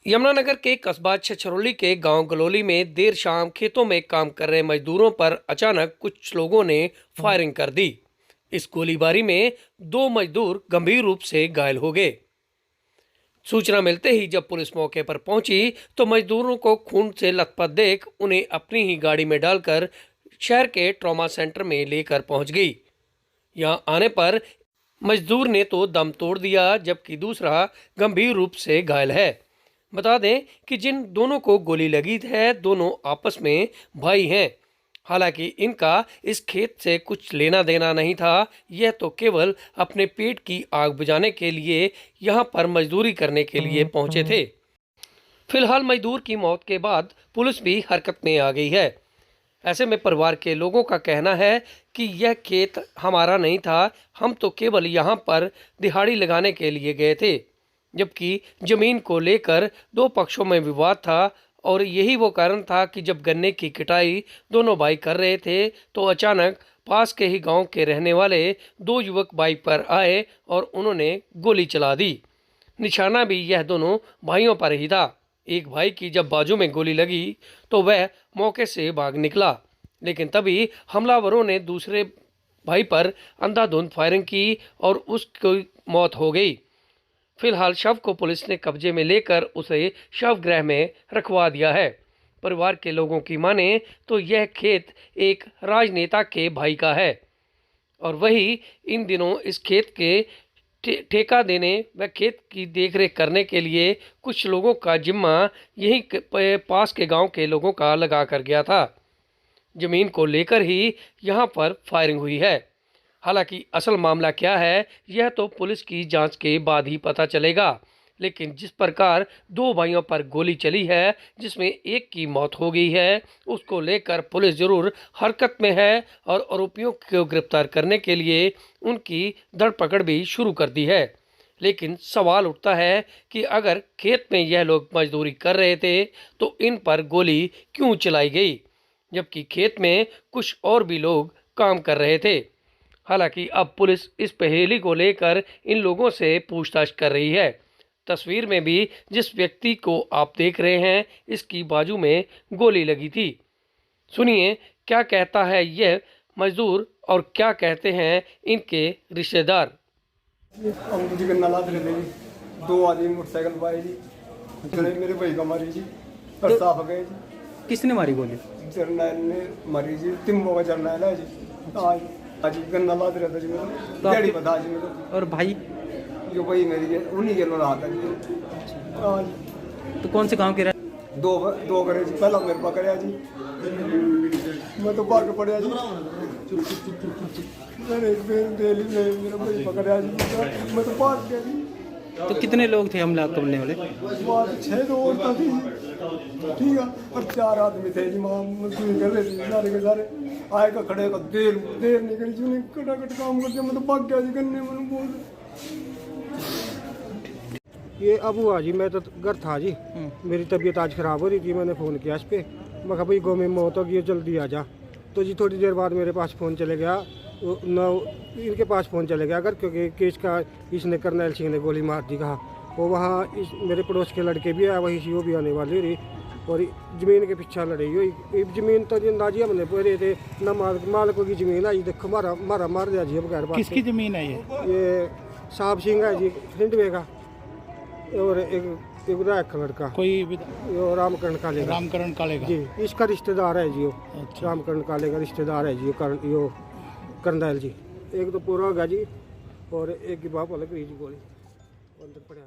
यमुनानगर के कस्बा छछरौली के गांव गलोली में देर शाम खेतों में काम कर रहे मजदूरों पर अचानक कुछ लोगों ने फायरिंग कर दी। इस गोलीबारी में 2 मजदूर गंभीर रूप से घायल हो गए। सूचना मिलते ही जब पुलिस मौके पर पहुंची तो मजदूरों को खून से लथपथ देख उन्हें अपनी ही गाड़ी में डालकर शहर के ट्रॉमा सेंटर में लेकर पहुंच गई। यहां आने पर मजदूर ने तो दम तोड़ दिया, जबकि दूसरा गंभीर रूप से घायल है। बता दें कि जिन दोनों को गोली लगी है, दोनों आपस में भाई हैं। हालांकि इनका इस खेत से कुछ लेना देना नहीं था, यह तो केवल अपने पेट की आग बुझाने के लिए यहां पर मजदूरी करने के लिए पहुंचे थे। फिलहाल मजदूर की मौत के बाद पुलिस भी हरकत में आ गई है। ऐसे में परिवार के लोगों का कहना है कि यह खेत हमारा नहीं था, हम तो केवल यहाँ पर दिहाड़ी लगाने के लिए गए थे। जबकि जमीन को लेकर 2 पक्षों में विवाद था और यही वो कारण था कि जब गन्ने की कटाई दोनों भाई कर रहे थे तो अचानक पास के ही गांव के रहने वाले 2 युवक बाइक पर आए और उन्होंने गोली चला दी। निशाना भी यह दोनों भाइयों पर ही था। एक भाई की जब बाजू में गोली लगी तो वह मौके से भाग निकला, लेकिन तभी हमलावरों ने दूसरे भाई पर अंधाधुंध फायरिंग की और उसकी मौत हो गई। फिलहाल शव को पुलिस ने कब्जे में लेकर उसे शवगृह में रखवा दिया है। परिवार के लोगों की माने तो यह खेत एक राजनेता के भाई का है और वही इन दिनों इस खेत के ठेका देने व खेत की देखरेख करने के लिए कुछ लोगों का जिम्मा यही पास के गांव के लोगों का लगा कर गया था। जमीन को लेकर ही यहां पर फायरिंग हुई है। हालांकि असल मामला क्या है यह तो पुलिस की जांच के बाद ही पता चलेगा, लेकिन जिस प्रकार 2 भाइयों पर गोली चली है जिसमें एक की मौत हो गई है, उसको लेकर पुलिस जरूर हरकत में है और आरोपियों को गिरफ्तार करने के लिए उनकी धरपकड़ भी शुरू कर दी है। लेकिन सवाल उठता है कि अगर खेत में यह लोग मजदूरी कर रहे थे तो इन पर गोली क्यों चलाई गई, जबकि खेत में कुछ और भी लोग काम कर रहे थे। हालांकि अब पुलिस इस पहेली को लेकर इन लोगों से पूछताछ कर रही है। तस्वीर में भी जिस व्यक्ति को आप देख रहे हैं, इसकी बाजू में गोली लगी थी। सुनिए क्या कहता है यह मजदूर और क्या कहते हैं इनके रिश्तेदार। दो आदमी मोटरसाइकिल पर आए जी, मेरे भाई का मारी जी और साफ गए जी। किसने मारी गोली? जरनैल ने मारी जी, तिम्बो का जरनैल है जी। आज गन्ना लाद रहा था जी मेरा, डैडी बता जी मेरा। और भाई? जो भाई मेरी है उन्हीं के रहा था जी। तो कौन से गांव के रहे? दो करे जी, पहला मेरे पास करे जी, मैं तो भाग पड़े जी। मेरा भाई पकड़ा जी, मैं तो भाग गया जी। तो कितने लोग थे हमला करने वाले? 6 तो औरतें थी, ठीक है, और 4 आदमी थे जी। मजदूरी कर रहे थे सारे के सारे, आए का खड़े का देर निकली जी, उन्हें कटाकट काम करते मैं तो भाग गया जी। गन्ने मैंने बोल ये अब हुआ जी, मैं तो घर था जी, मेरी तबीयत आज ख़राब हो रही थी। मैंने फ़ोन किया इस पर, मैं कहा भाई गाँव में मौत होगी, जल्दी आ जा। तो जी थोड़ी देर बाद मेरे पास फ़ोन चले गया, न इनके पास फ़ोन चले गया अगर, क्योंकि केस का इसने करनैल सिंह ने गोली मार दी कहा। वो वहाँ इस मेरे पड़ोस के लड़के भी आए, वही से वो भी आने वाली रही और ज़मीन के पीछे लड़ी हुई। ज़मीन तो जी अंदाजी हमने पूरे थे न, मालिकों की ज़मीन है जी। देखो मार दिया जी बगैर बात। किसकी ज़मीन है ये साहब सिंह है जी, हिंडवे का, और एक लड़का कोई रामकरण कालेगा जी, इसका रिश्तेदार है जी। वो अच्छा। रामकरण काले का रिश्तेदार है जी, करनैल जी। एक तो पूरा होगा जी और एक की बाप अलग रही जी, गोली अंदर पड़ा।